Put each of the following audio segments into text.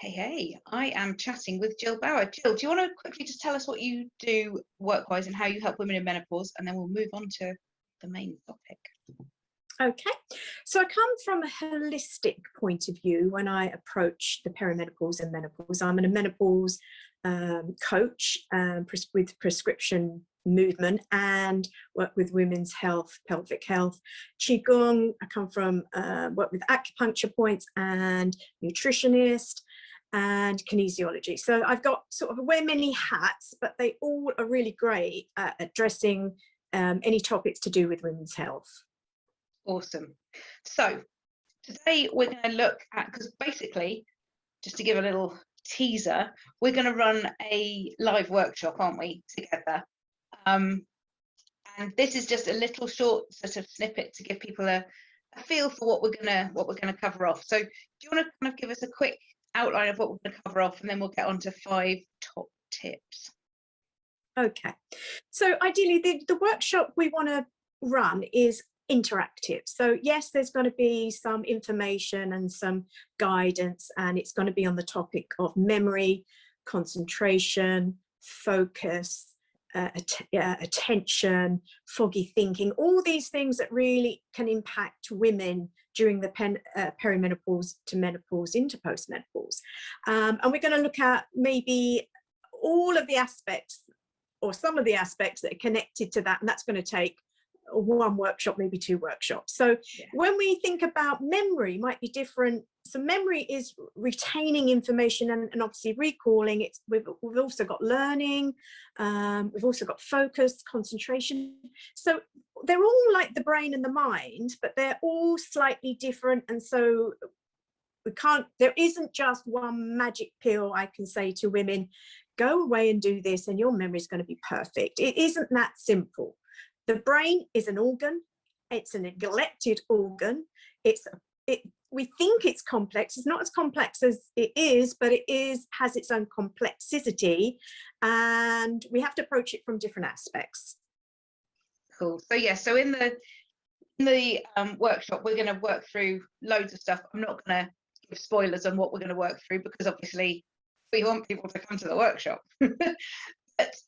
Hey, I am chatting with Gill Bauer. Gill, do you want to quickly just tell us what you do work-wise and how you help women in menopause, and then we'll move on to the main topic. Okay, so I come from a holistic point of view when I approach the perimenopause and menopause. I'm a menopause coach with prescription movement and work with women's health, pelvic health, qigong. I come from work with acupuncture points and nutritionist and kinesiology. So I've got sort of wear many hats, but they all are really great at addressing any topics to do with women's health. Awesome. So today we're going to look at, because basically, just to give a little teaser, we're going to run a live workshop, aren't we, together? And this is just a little short sort of snippet to give people a feel for what we're gonna cover off. So do you want to kind of give us a quick outline of what we're going to cover off, and then we'll get on to 5 top tips? Okay, so ideally the workshop we want to run is interactive. So yes, there's going to be some information and some guidance, and it's going to be on the topic of memory, concentration, focus, attention, foggy thinking, all these things that really can impact women during the perimenopause to menopause into postmenopause. And we're going to look at maybe all of the aspects or some of the aspects that are connected to that, and that's going to take 1 workshop, maybe 2 workshops. So yeah. When we think about memory, might be different. So memory is retaining information and obviously recalling it. We've also got learning, we've also got focus, concentration. So they're all like the brain and the mind, but they're all slightly different. And so there isn't just one magic pill I can say to women, go away and do this and your memory is going to be perfect. It isn't that simple. The brain is an organ. It's a neglected organ. We think it's complex. It's not as complex as it is, but has its own complexity, and we have to approach it from different aspects. Cool. So yeah, so in the workshop, we're going to work through loads of stuff. I'm not going to give spoilers on what we're going to work through, because obviously we want people to come to the workshop. But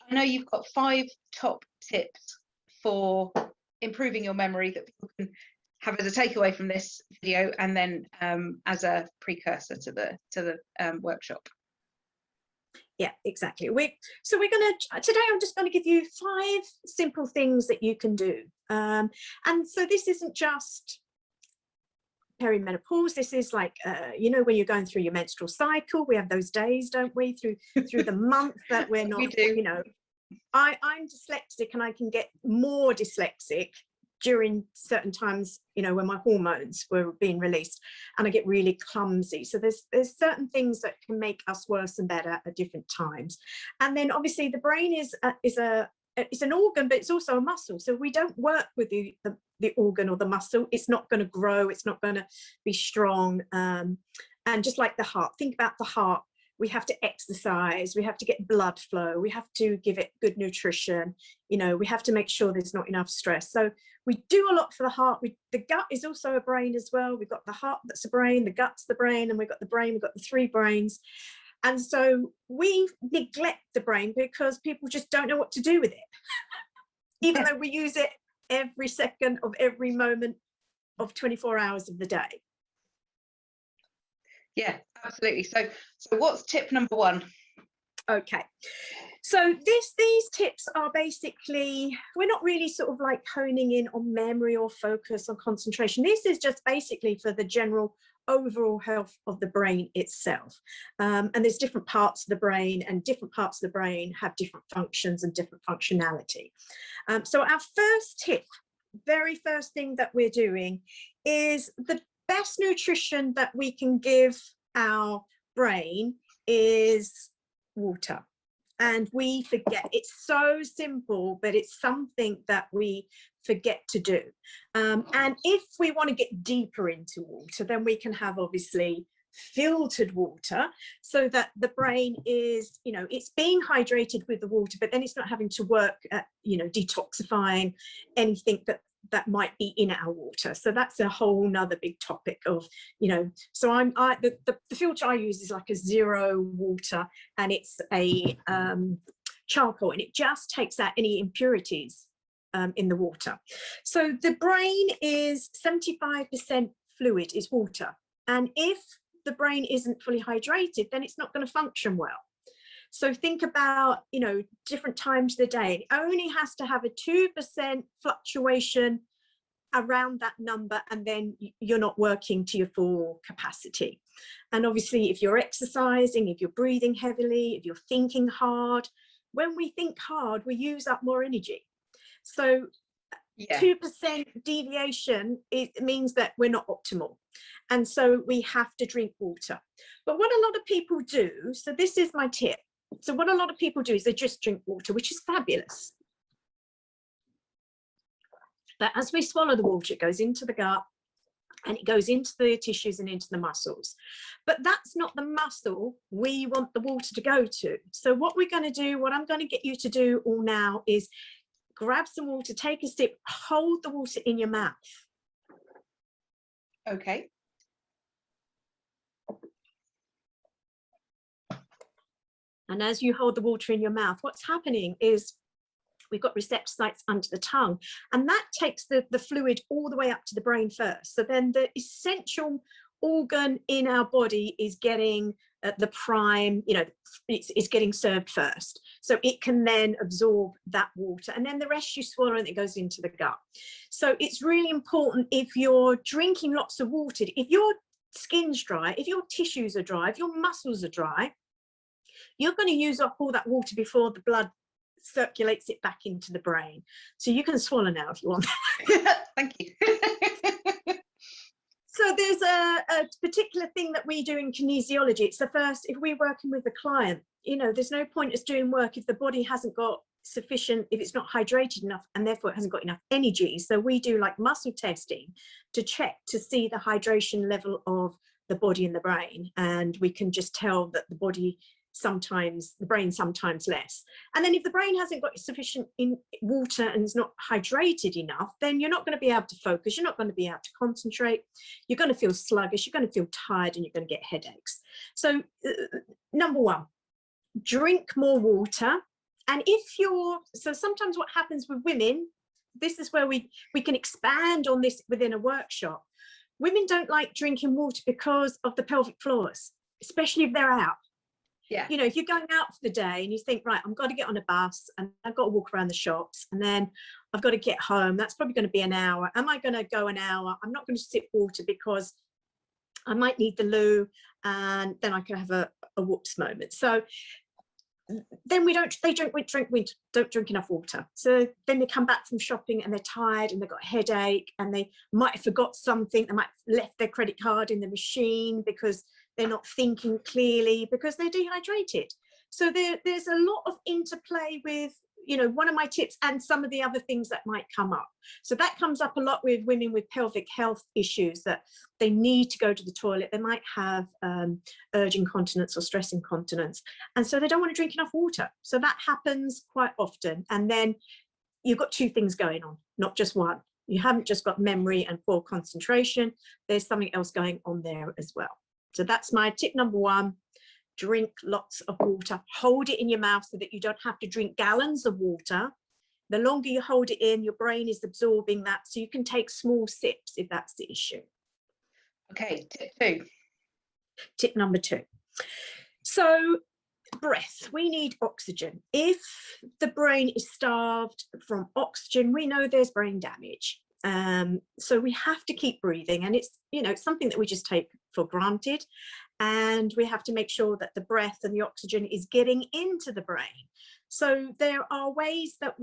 I know you've got 5 top tips for improving your memory that people can have as a takeaway from this video, and then as a precursor to the workshop. Yeah, exactly. So we're going to today I'm just going to give you 5 simple things that you can do, and so this isn't just perimenopause. This is like you know, when you're going through your menstrual cycle, we have those days, don't we, through the month that we're not, we do. You know, I'm dyslexic, and I can get more dyslexic during certain times, you know, when my hormones were being released, and I get really clumsy. So there's certain things that can make us worse and better at different times. And then obviously the brain is an organ, but it's also a muscle. So we don't work with the organ or the muscle, it's not going to grow, it's not going to be strong. And just like the heart, think about the heart. We have to exercise, we have to get blood flow, we have to give it good nutrition, you know, we have to make sure there's not enough stress. So we do a lot for the heart. The gut is also a brain as well. We've got the heart, that's the brain, the gut's the brain, and we've got the brain, we've got the 3 brains. And so we neglect the brain because people just don't know what to do with it, even though we use it every second of every moment of 24 hours of the day. Yeah, absolutely. So what's tip number 1? Okay, so these tips are basically, we're not really sort of like honing in on memory or focus or concentration. This is just basically for the general overall health of the brain itself. And there's different parts of the brain, and different parts of the brain have different functions and different functionality. So our first tip, very first thing that we're doing, is the best nutrition that we can give our brain is water. And we forget. It's so simple, but it's something that we forget to do. And if we want to get deeper into water, then we can have obviously filtered water, so that the brain is, you know, it's being hydrated with the water, but then it's not having to work at, you know, detoxifying anything that might be in our water. So that's a whole nother big topic of, so the filter I use is like a zero water, and it's a charcoal, and it just takes out any impurities in the water. So the brain is 75% fluid, is water. And if the brain isn't fully hydrated, then it's not going to function well. So think about, different times of the day. It only has to have a 2% fluctuation around that number, and then you're not working to your full capacity. And obviously, if you're exercising, if you're breathing heavily, if you're thinking hard, when we think hard, we use up more energy. So 2% deviation, it means that we're not optimal. And so we have to drink water. But what a lot of people do, so this is my tip. So what a lot of people do is they just drink water, which is fabulous. But as we swallow the water, it goes into the gut and it goes into the tissues and into the muscles. But that's not the muscle we want the water to go to. So what we're going to do, what I'm going to get you to do all now is grab some water, take a sip, hold the water in your mouth. Okay. And as you hold the water in your mouth, what's happening is we've got receptor sites under the tongue, and that takes the fluid all the way up to the brain first. So then the essential organ in our body is getting the prime, it's getting served first. So it can then absorb that water, and then the rest you swallow and it goes into the gut. So it's really important, if you're drinking lots of water, if your skin's dry, if your tissues are dry, if your muscles are dry, you're going to use up all that water before the blood circulates it back into the brain. So you can swallow now if you want. Thank you. So there's a particular thing that we do in kinesiology. It's the first, if we're working with a client, there's no point us doing work if the body hasn't got sufficient, if it's not hydrated enough, and therefore it hasn't got enough energy. So we do like muscle testing to check to see the hydration level of the body and the brain. And we can just tell that the body sometimes, the brain sometimes less. And then if the brain hasn't got sufficient water and is not hydrated enough, then you're not going to be able to focus, you're not going to be able to concentrate, you're going to feel sluggish, you're going to feel tired, and you're going to get headaches. So number one, drink more water. And so sometimes what happens with women, this is where we can expand on this within a workshop. Women don't like drinking water because of the pelvic floors, especially if they're out. Yeah. If you're going out for the day and you think, right, I've got to get on a bus and I've got to walk around the shops and then I've got to get home, that's probably going to be an hour. Am I going to go an hour? I'm not going to sip water because I might need the loo, and then I can have a whoops moment. So then they don't drink enough water. So then they come back from shopping and they're tired and they've got a headache, and they might have forgot something. They might have left their credit card in the machine because they're not thinking clearly, because they're dehydrated. So there's a lot of interplay with, one of my tips and some of the other things that might come up. So that comes up a lot with women with pelvic health issues, that they need to go to the toilet. They might have urge incontinence or stress incontinence. And so they don't want to drink enough water. So that happens quite often. And then you've got two things going on, not just one. You haven't just got memory and poor concentration. There's something else going on there as well. So that's my tip number one. Drink lots of water. Hold it in your mouth so that you don't have to drink gallons of water. The longer you hold it in, your brain is absorbing that, so you can take small sips if that's the issue. Okay, tip two. Tip number two. So breath, we need oxygen. If the brain is starved from oxygen, we know there's brain damage. So we have to keep breathing, and it's something that we just take for granted, and we have to make sure that the breath and the oxygen is getting into the brain. So there are ways that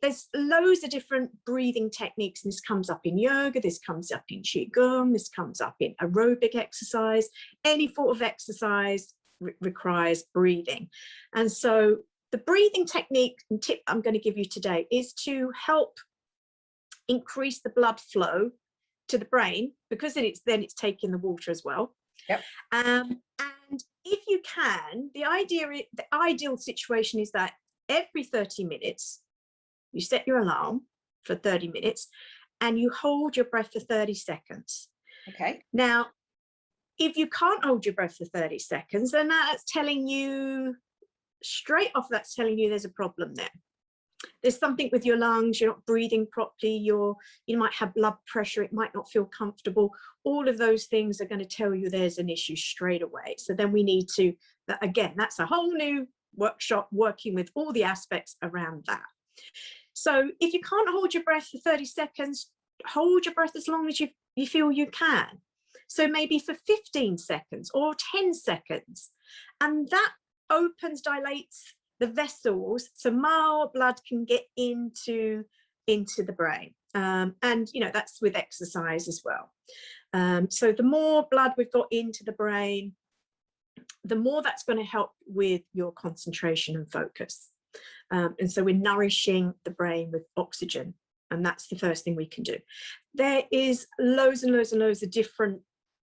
there's loads of different breathing techniques, and this comes up in yoga, this comes up in qigong, this comes up in aerobic exercise. Any form of exercise requires breathing. And so the breathing technique and tip I'm going to give you today is to help increase the blood flow to the brain, because it's taking the water as well. Yep. And if you can, the ideal situation is that every 30 minutes you set your alarm for 30 minutes, and you hold your breath for 30 seconds. Okay. Now, if you can't hold your breath for 30 seconds, then that's telling you, straight off, that's telling you there's a problem there. There's something with your lungs, you're not breathing properly, you might have blood pressure, it might not feel comfortable. All of those things are going to tell you there's an issue straight away. So then we need to, again, that's a whole new workshop, working with all the aspects around that. So if you can't hold your breath for 30 seconds, hold your breath as long as you feel you can. So maybe for 15 seconds or 10 seconds. And that opens, dilates the vessels so more blood can get into the brain. And, you know, that's with exercise as well. So the more blood we've got into the brain, the more that's going to help with your concentration and focus. And so we're nourishing the brain with oxygen, and that's the first thing we can do. There is loads and loads and loads of different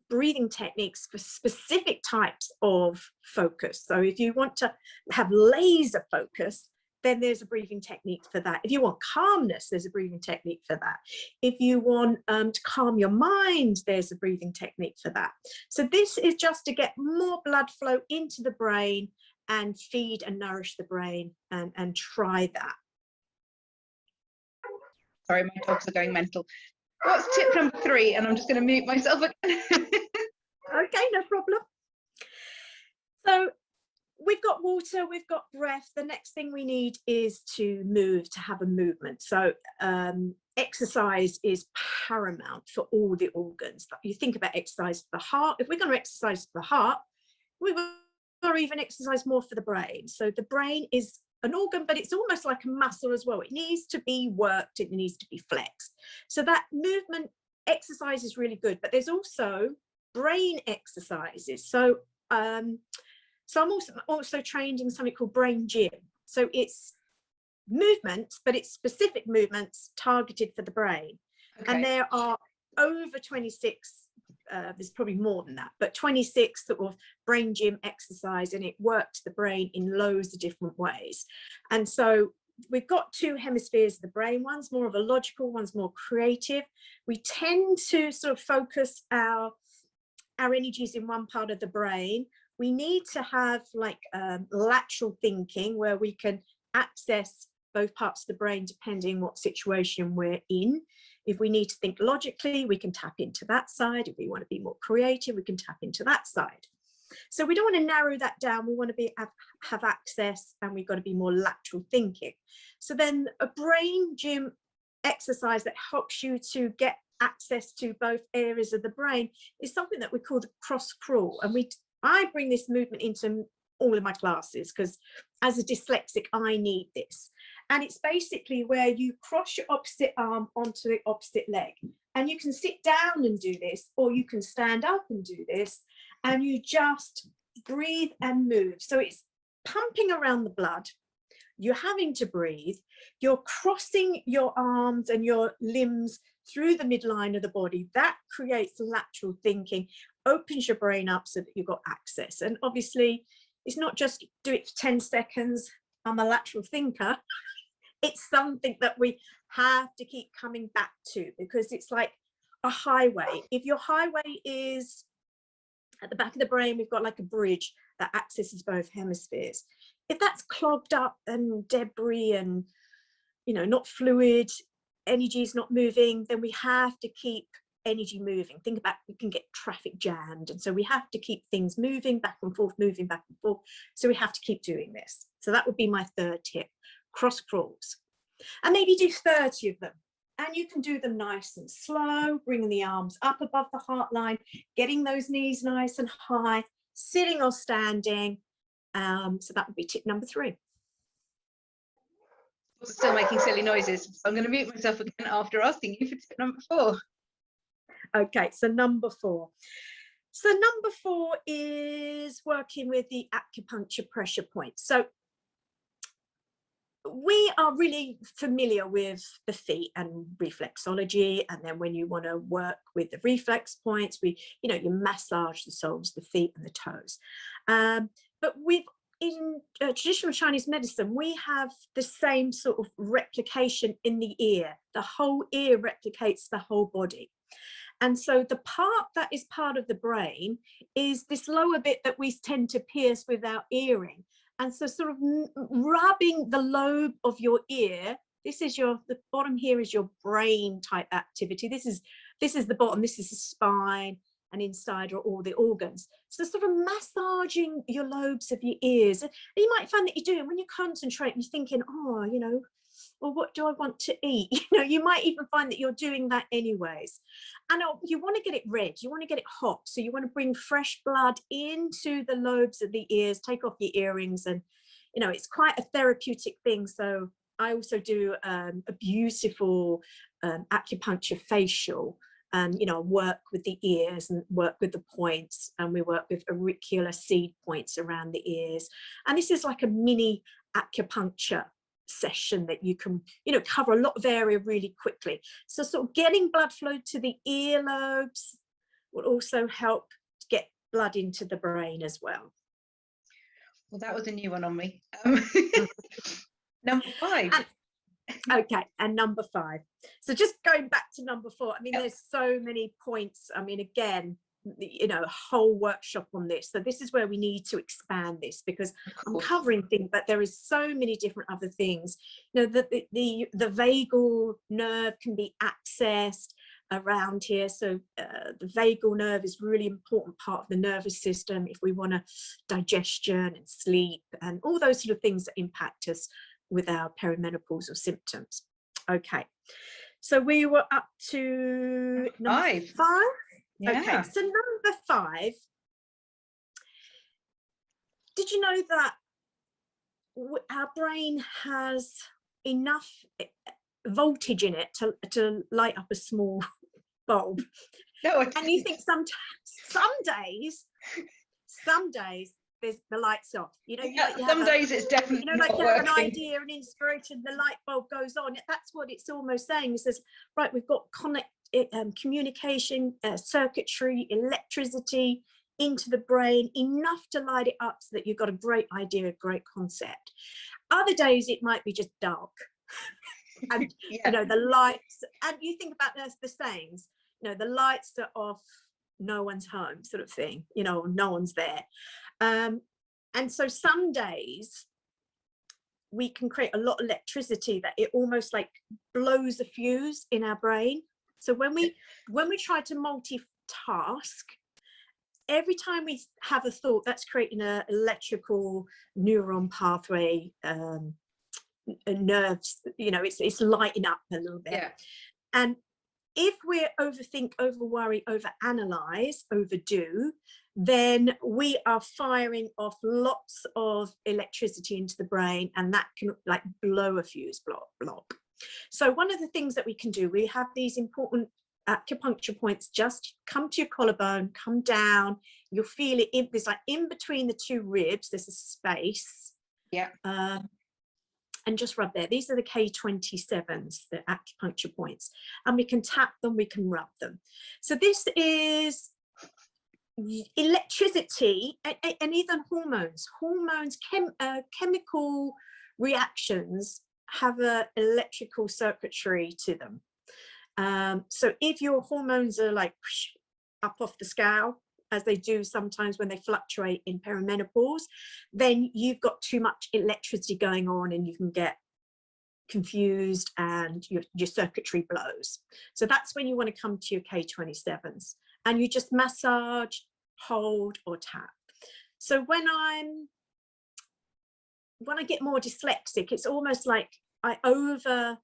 breathing techniques for specific types of focus. So if you want to have laser focus, then there's a breathing technique for that. If you want calmness, there's a breathing technique for that. If you want to calm your mind, there's a breathing technique for that. So this is just to get more blood flow into the brain and feed and nourish the brain, and try that. Sorry, my dogs are going mental. What's tip number 3? And I'm just going to mute myself again. Okay, no problem. So we've got water, we've got breath. The next thing we need is to move, to have a movement. So exercise is paramount for all the organs. You think about exercise for the heart. If we're going to exercise for the heart, we will even exercise more for the brain. So the brain is an organ, but it's almost like a muscle as well. It needs to be worked, it needs to be flexed. So that movement exercise is really good, but there's also brain exercises. So I'm also trained in something called brain gym. So it's movements, but it's specific movements targeted for the brain. Okay. And there are over 26, there's probably more than that, but 26 sort of brain gym exercise, and it works the brain in loads of different ways. And so we've got 2 hemispheres of the brain. One's more of a logical, one's more creative. We tend to sort of focus our energies in one part of the brain. We need to have like lateral thinking, where we can access both parts of the brain depending what situation we're in. If we need to think logically, we can tap into that side. If we want to be more creative, we can tap into that side. So we don't want to narrow that down. We want to have access, and we've got to be more lateral thinking. So then a brain gym exercise that helps you to get access to both areas of the brain is something that we call the cross crawl. And I bring this movement into all of my classes because as a dyslexic, I need this. And it's basically where you cross your opposite arm onto the opposite leg. And you can sit down and do this, or you can stand up and do this, and you just breathe and move. So it's pumping around the blood. You're having to breathe. You're crossing your arms and your limbs through the midline of the body. That creates lateral thinking, opens your brain up so that you've got access. And obviously, it's not just do it for 10 seconds, I'm a lateral thinker. It's something that we have to keep coming back to, because it's like a highway. If your highway is at the back of the brain, we've got like a bridge that accesses both hemispheres. If that's clogged up and debris and, you know, not fluid, energy is not moving, then we have to keep energy moving. Think about, we can get traffic jammed, and so we have to keep things moving back and forth, moving back and forth. So we have to keep doing this. So that would be my 3rd tip: cross crawls. And maybe do 30 of them, and you can do them nice and slow, bringing the arms up above the heart line, getting those knees nice and high, sitting or standing. So that would be tip number 3. Still making silly noises, so I'm going to mute myself again after asking you for tip number 4. Okay, so number 4. So number 4 is working with the acupuncture pressure points. So we are really familiar with the feet and reflexology, and then when you want to work with the reflex points, you massage the soles, the feet and the toes. But we've in traditional Chinese medicine, we have the same sort of replication in the ear. The whole ear replicates the whole body. And so the part that is part of the brain is this lower bit that we tend to pierce with our earring. And so sort of rubbing the lobe of your ear, this is the bottom here is your brain type activity. This is the bottom, this is the spine, and inside are all the organs. So sort of massaging your lobes of your ears. And you might find that you're doing, when you concentrate, you're thinking, oh, you know, well, what do I want to eat? You know, you might even find that you're doing that anyways. And you want to get it red, you want to get it hot. So you want to bring fresh blood into the lobes of the ears, take off your earrings. And, you know, it's quite a therapeutic thing. So I also do a beautiful acupuncture facial. And, you know, work with the ears and work with the points, and we work with auricular seed points around the ears. And this is like a mini acupuncture session that you can, you know, cover a lot of area really quickly. So sort of getting blood flow to the earlobes will also help get blood into the brain as well. Well, that was a new one on me. Number 5. Okay, and number 5. So just going back to number 4, I mean, there's so many points. I mean, again, you know, a whole workshop on this. So this is where we need to expand this, because I'm covering things, but there is so many different other things. You know, the vagal nerve can be accessed around here. So the vagal nerve is really important part of the nervous system if we want to digestion and sleep and all those sort of things that impact us with our perimenopausal symptoms. Okay, so we were up to number 5. Yeah. Okay, so number 5, did you know that our brain has enough voltage in it to light up a small bulb? No, and you think some days there's the lights off, you know, some days it's definitely, you know, like not you have working. an idea, an inspiration, the light bulb goes on. That's what it's almost saying. It says, right, we've got communication, circuitry, electricity into the brain, enough to light it up so that you've got a great idea, a great concept. Other days it might be just dark and you know, the lights, and you think about the sayings, you know, the lights are off, no one's home, sort of thing, you know, no one's there. And so some days we can create a lot of electricity that it almost like blows a fuse in our brain. So when we try to multitask, every time we have a thought, that's creating an electrical neuron pathway, nerves, you know, it's lighting up a little bit. Yeah. And if we overthink, over worry, over analyze, overdo, then we are firing off lots of electricity into the brain, and that can like blow a fuse block. So one of the things that we can do, we have these important acupuncture points. Just come to your collarbone, come down, you'll feel it there's like in between the 2 ribs, there's a space. Yeah. And just rub there. These are the K27s, the acupuncture points, and we can tap them, we can rub them. So this is electricity and even hormones. Chemical reactions have an electrical circuitry to them. So if your hormones are like up off the scale, as they do sometimes when they fluctuate in perimenopause, then you've got too much electricity going on and you can get confused and your circuitry blows. So that's when you want to come to your K27s, and you just massage, hold or tap. So when I get more dyslexic, it's almost like I over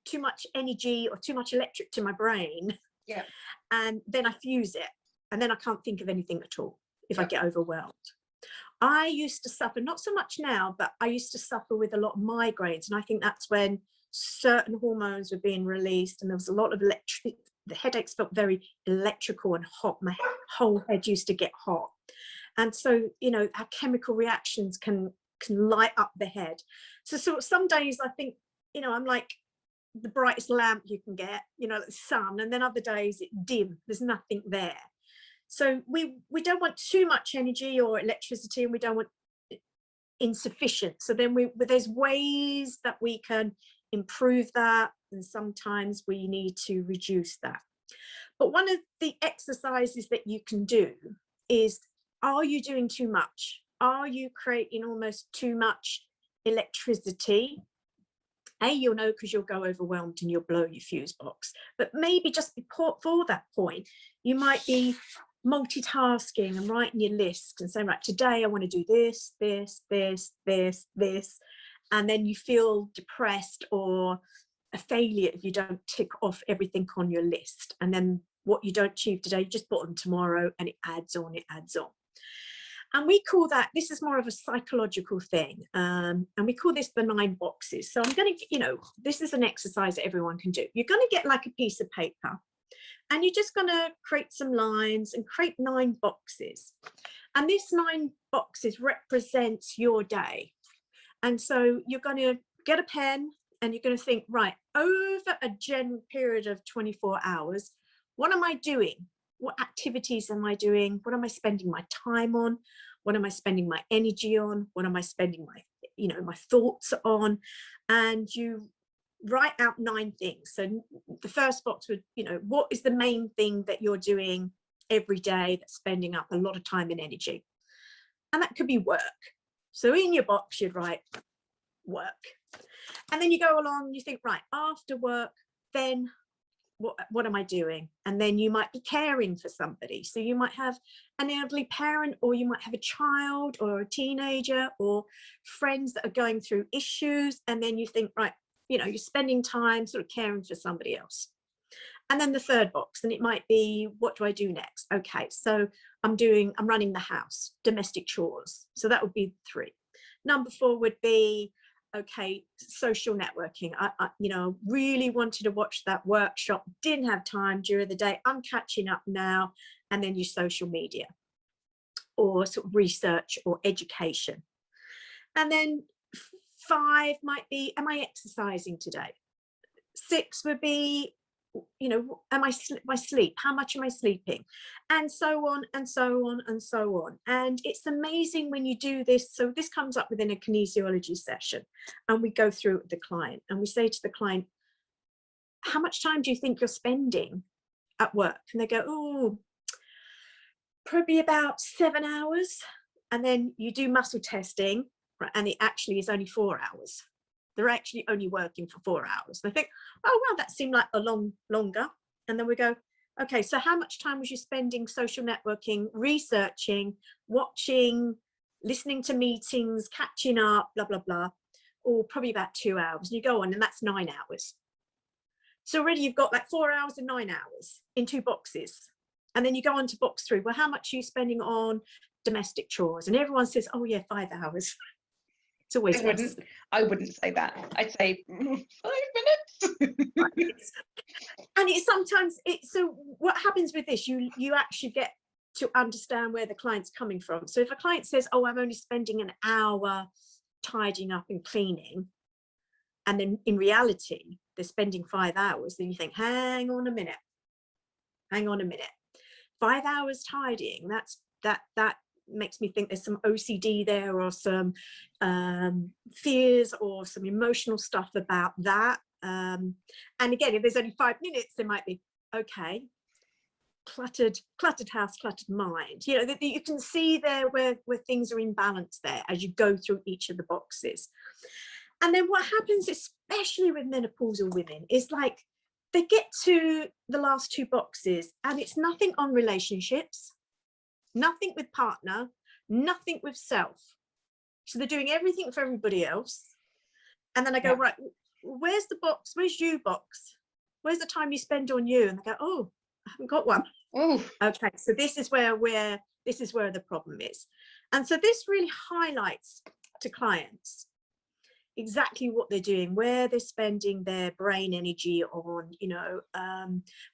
too much energy or too much electric to my brain. Yeah. And then I fuse it. And then I can't think of anything at all if I get overwhelmed. I used to suffer, not so much now, but I used to suffer with a lot of migraines. And I think that's when certain hormones were being released and there was a lot of electric, the headaches felt very electrical and hot. My whole head used to get hot. And so, you know, our chemical reactions can light up the head. So some days I think, you know, I'm like the brightest lamp you can get, you know, the sun, and then other days it's dim, there's nothing there. So we don't want too much energy or electricity, and we don't want insufficient. So then there's ways that we can improve that, and sometimes we need to reduce that. But one of the exercises that you can do is, are you doing too much? Are you creating almost too much electricity? You'll know because you'll go overwhelmed and you'll blow your fuse box. But maybe just before that point, you might be multitasking and writing your list and saying, right, today I want to do this, this, this, this, this. And then you feel depressed or a failure if you don't tick off everything on your list. And then what you don't achieve today, you just put on tomorrow, and it adds on, it adds on. And we call that, this is more of a psychological thing. And we call this the 9 boxes. So I'm going to, this is an exercise that everyone can do. You're going to get like a piece of paper, and you're just going to create some lines and create 9 boxes. And this 9 boxes represents your day. And so you're going to get a pen, and you're going to think, right, over a general period of 24 hours, what am I doing? What activities am I doing? What am I spending my time on? What am I spending my energy on? What am I spending my thoughts on? And you write out 9 things. So the first box would, what is the main thing that you're doing every day that's spending up a lot of time and energy? And that could be work. So in your box, you'd write work. And then you go along, you think, right, after work, then what am I doing? And then you might be caring for somebody. So you might have an elderly parent, or you might have a child or a teenager or friends that are going through issues. And then you think, right, you're spending time sort of caring for somebody else. And then the third box, and it might be, what do I do next? Okay, so I'm running the house, domestic chores. So that would be 3. Number 4 would be, okay, social networking. I really wanted to watch that workshop, didn't have time during the day. I'm catching up now. And then your social media, or sort of research or education. And then 5 might be, am I exercising today? 6 would be, am I my sleep? How much am I sleeping? And so on and so on and so on. And it's amazing when you do this. So this comes up within a kinesiology session, and we go through it with the client, and we say to the client, how much time do you think you're spending at work? And they go, oh, probably about 7 hours. And then you do muscle testing, right, and it actually is only 4 hours. They're actually only working for 4 hours. They think, oh, well, that seemed like a longer. And then we go, okay, so how much time was you spending social networking, researching, watching, listening to meetings, catching up, blah, blah, blah, or probably about 2 hours. And you go on, and that's 9 hours. So already you've got like 4 hours and 9 hours in 2 boxes. And then you go on to box 3. Well, how much are you spending on domestic chores? And everyone says, oh yeah, 5 hours. It's always I wouldn't say that. I'd say 5 minutes. And it's sometimes so what happens with this, you actually get to understand where the client's coming from. So if a client says, oh, I'm only spending an hour tidying up and cleaning, and then in reality they're spending 5 hours, then you think, hang on a minute, 5 hours tidying, that makes me think there's some OCD there, or some fears, or some emotional stuff about that. And again, if there's only 5 minutes, there might be, okay, cluttered house, cluttered mind. That you can see there where things are in balance there as you go through each of the boxes. And then what happens, especially with menopausal women, is like they get to the last 2 boxes, and it's nothing on relationships, nothing with partner, nothing with self. So they're doing everything for everybody else. And then I go, right, where's the box? Where's you box? Where's the time you spend on you? And they go, oh, I haven't got one. Oh, okay. So this is where the problem is. And so this really highlights to clients exactly what they're doing, where they're spending their brain energy on,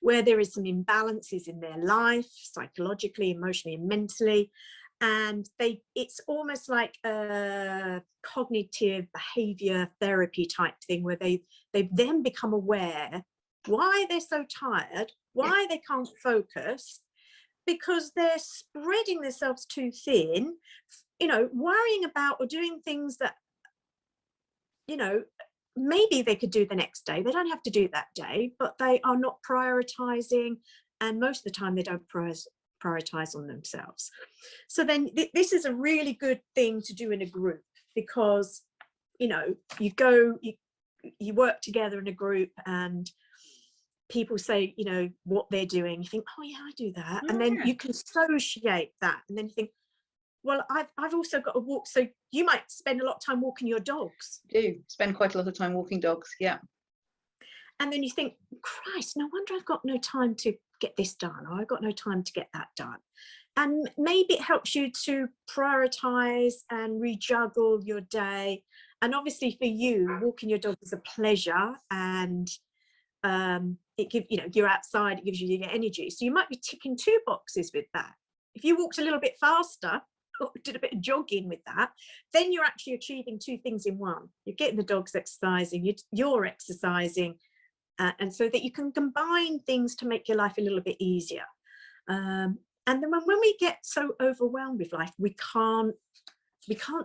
where there is some imbalances in their life, psychologically, emotionally, and mentally. And it's almost like a cognitive behavior therapy type thing, where they then become aware why they're so tired, why they can't focus, because they're spreading themselves too thin, you know, worrying about or doing things that, you know, maybe they could do the next day. They don't have to do that day, but they are not prioritizing. And most of the time they don't prioritize on themselves. So then this is a really good thing to do in a group, because, you know, you work together in a group and people say, you know, what they're doing. You think, oh yeah, I do that. And then you can associate that. And then you think, well, I've also got to walk. So you might spend a lot of time walking your dogs. Do spend quite a lot of time walking dogs. Yeah. And then you think, Christ, no wonder I've got no time to get this done, or I've got no time to get that done. And maybe it helps you to prioritize and rejuggle your day. And obviously for you, walking your dog is a pleasure, and it gives, you know, you're outside, it gives you your energy. So you might be ticking 2 boxes with that. If you walked a little bit faster, or did a bit of jogging with that, then you're actually achieving 2 things in one. You're getting the dogs exercising, you're exercising, and so that you can combine things to make your life a little bit easier. And then when we get so overwhelmed with life, we can't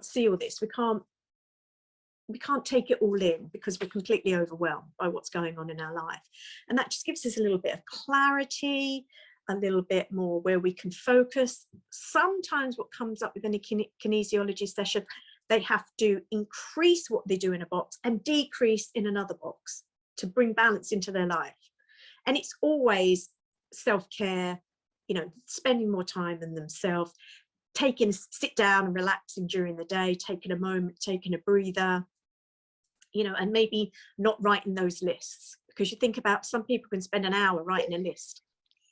see all this. We can't take it all in, because we're completely overwhelmed by what's going on in our life. And that just gives us a little bit of clarity, a little bit more where we can focus. Sometimes what comes up with any kinesiology session, they have to increase what they do in a box and decrease in another box to bring balance into their life. And it's always self-care, you know, spending more time in themselves, sit down and relaxing during the day, taking a moment, taking a breather, you know, and maybe not writing those lists, because you think about, some people can spend an hour writing a list.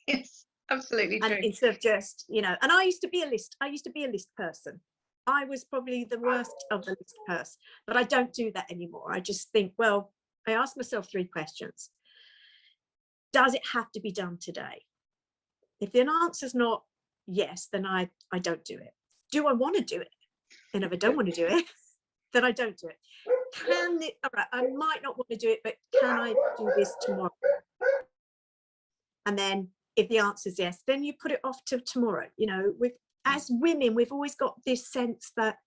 Yes, absolutely true. And instead of just, you know, and I used to be a list person. I was probably the worst of the list person, but I don't do that anymore. I just think, well, I ask myself 3 questions. Does it have to be done today? If the answer's not yes, then I don't do it. Do I want to do it? And if I don't want to do it, then I don't do it. All right, I might not want to do it, but can I do this tomorrow? And then if the answer is yes, then you put it off to tomorrow. You know, as women, we've always got this sense that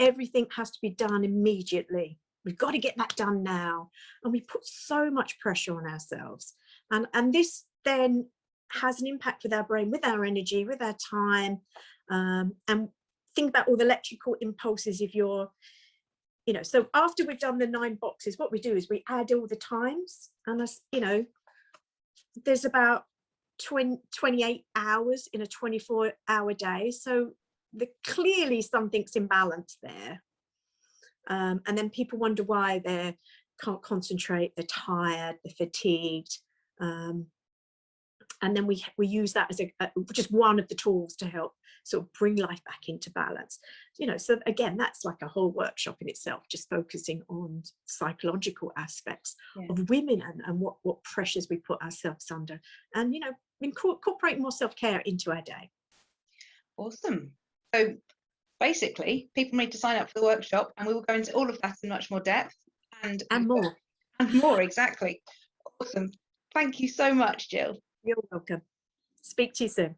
everything has to be done immediately. We've got to get that done now. And we put so much pressure on ourselves. And this then has an impact with our brain, with our energy, with our time. And think about all the electrical impulses if you're, you know, so after we've done the 9 boxes, what we do is we add all the times. And that's, you know, there's about 28 hours in a 24-hour day. So clearly something's imbalanced there. And then people wonder why they can't concentrate, they're tired, they're fatigued. And then we use that as just one of the tools to help sort of bring life back into balance. You know, so again, that's like a whole workshop in itself, just focusing on psychological aspects of women and what pressures we put ourselves under, and, you know, incorporating more self-care into our day. Awesome. So basically, people need to sign up for the workshop, and we will go into all of that in much more depth and more. And more, exactly. Awesome. Thank you so much, Gill. You're welcome. Speak to you soon.